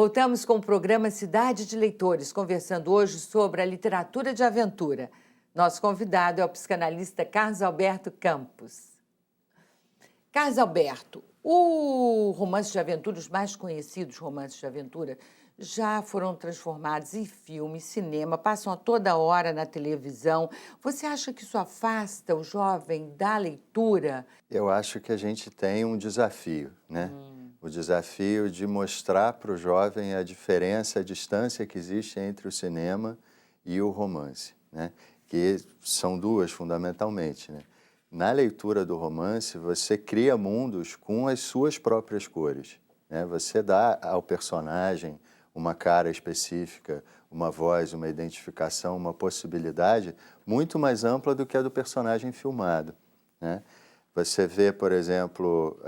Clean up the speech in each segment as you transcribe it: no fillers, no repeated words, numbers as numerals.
Voltamos com o programa Cidade de Leitores, conversando hoje sobre a literatura de aventura. Nosso convidado é o psicanalista Carlos Alberto Campos. Carlos Alberto, o romance de aventura, os mais conhecidos romances de aventura, já foram transformados em filme, cinema, passam a toda hora na televisão. Você acha que isso afasta o jovem da leitura? Eu acho que a gente tem um desafio, né? O desafio de mostrar para o jovem a diferença, a distância que existe entre o cinema e o romance, né? Que são duas, fundamentalmente, né? Na leitura do romance, você cria mundos com as suas próprias cores, né? Você dá ao personagem uma cara específica, uma voz, uma identificação, uma possibilidade muito mais ampla do que a do personagem filmado, né? Você vê, por exemplo,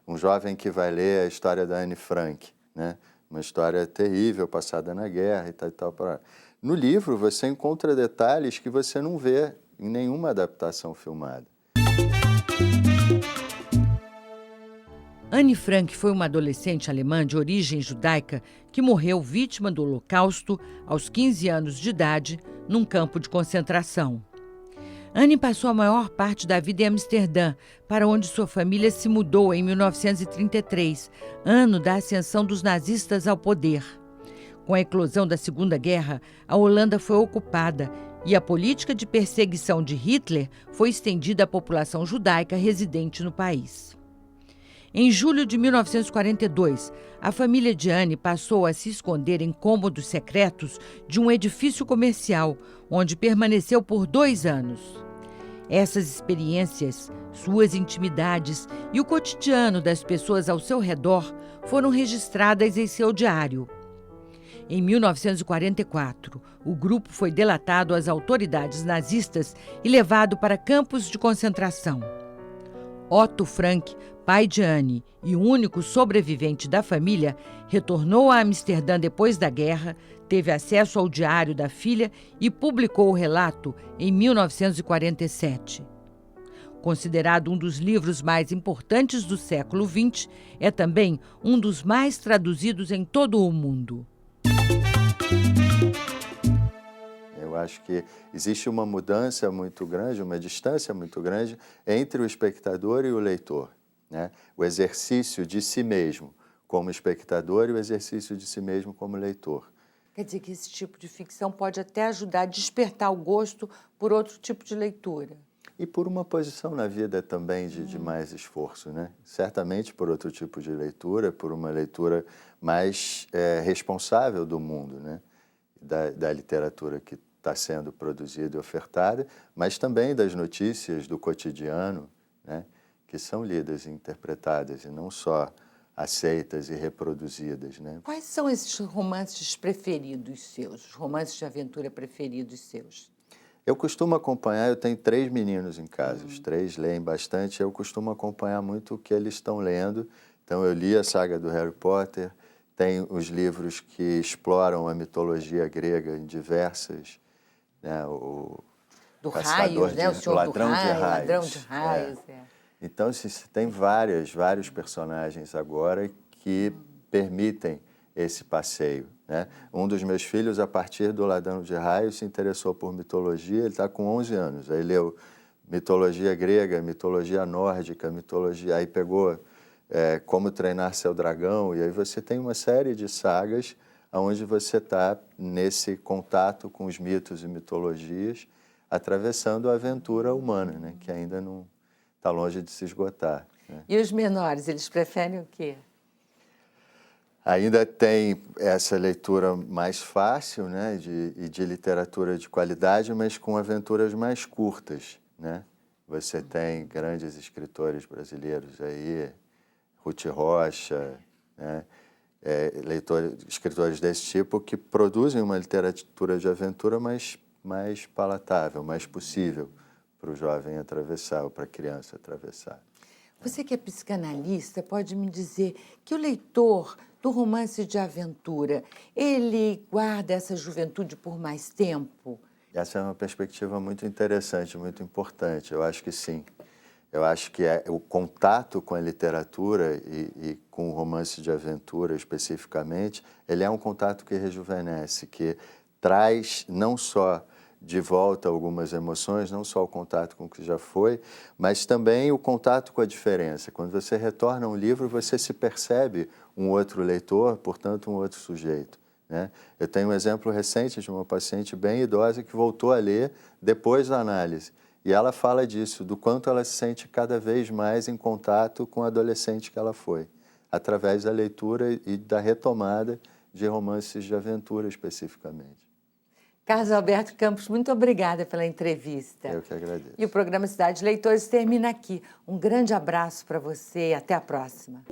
um jovem que vai ler a história da Anne Frank, né? Uma história terrível, passada na guerra e tal, e tal. No livro, você encontra detalhes que você não vê em nenhuma adaptação filmada. Anne Frank foi uma adolescente alemã de origem judaica que morreu vítima do Holocausto aos 15 anos de idade num campo de concentração. Anne passou a maior parte da vida em Amsterdã, para onde sua família se mudou em 1933, ano da ascensão dos nazistas ao poder. Com a eclosão da Segunda Guerra, a Holanda foi ocupada e a política de perseguição de Hitler foi estendida à população judaica residente no país. Em julho de 1942, a família de Anne passou a se esconder em cômodos secretos de um edifício comercial, onde permaneceu por 2 anos. Essas experiências, suas intimidades e o cotidiano das pessoas ao seu redor foram registradas em seu diário. Em 1944, o grupo foi delatado às autoridades nazistas e levado para campos de concentração. Otto Frank, pai de Anne e o único sobrevivente da família, retornou a Amsterdã depois da guerra, teve acesso ao diário da filha e publicou o relato em 1947. Considerado um dos livros mais importantes do século XX, é também um dos mais traduzidos em todo o mundo. Eu acho que existe uma mudança muito grande, uma distância muito grande entre o espectador e o leitor, né? O exercício de si mesmo como espectador e o exercício de si mesmo como leitor. Quer dizer que esse tipo de ficção pode até ajudar a despertar o gosto por outro tipo de leitura. E por uma posição na vida também de mais esforço, né? Certamente por outro tipo de leitura, por uma leitura mais responsável do mundo, né? Da literatura que está sendo produzida e ofertada, mas também das notícias do cotidiano, né? Que são lidas e interpretadas e não só aceitas e reproduzidas, né? Quais são esses romances preferidos seus, os romances de aventura preferidos seus? Eu costumo acompanhar, eu tenho 3 meninos em casa, os 3 leem bastante, eu costumo acompanhar muito o que eles estão lendo. Então eu li a saga do Harry Potter, tem os livros que exploram a mitologia grega em diversas, né, o Do Caçador Raios, né? O de- Senhor Ladrão do de Raio, Raios. Ladrão de Raios. Então, tem vários personagens agora que permitem esse passeio, né? Um dos meus filhos, a partir do Ladrão de Raios, se interessou por mitologia, ele está com 11 anos. Aí leu mitologia grega, mitologia nórdica, aí pegou Como Treinar Seu Dragão, e aí você tem uma série de sagas onde você está nesse contato com os mitos e mitologias, atravessando a aventura humana, né? Que ainda não está longe de se esgotar, né? E os menores, eles preferem o quê? Ainda tem essa leitura mais fácil, né, de literatura de qualidade, mas com aventuras mais curtas, né? Você tem grandes escritores brasileiros aí, Ruth Rocha, né, escritores desse tipo que produzem uma literatura de aventura mais palatável, mais possível para o jovem atravessar ou para a criança atravessar. Você que é psicanalista, pode me dizer que o leitor do romance de aventura, ele guarda essa juventude por mais tempo? Essa é uma perspectiva muito interessante, muito importante. Eu acho que sim. Eu acho que o contato com a literatura e com o romance de aventura especificamente, ele é um contato que rejuvenesce, que traz não só de volta algumas emoções, não só o contato com o que já foi, mas também o contato com a diferença. Quando você retorna a um livro, você se percebe um outro leitor, portanto, um outro sujeito, né? Eu tenho um exemplo recente de uma paciente bem idosa que voltou a ler depois da análise. E ela fala disso, do quanto ela se sente cada vez mais em contato com a adolescente que ela foi, através da leitura e da retomada de romances de aventura especificamente. Carlos Alberto Campos, muito obrigada pela entrevista. Eu que agradeço. E o programa Cidade de Leitores termina aqui. Um grande abraço para você e até a próxima.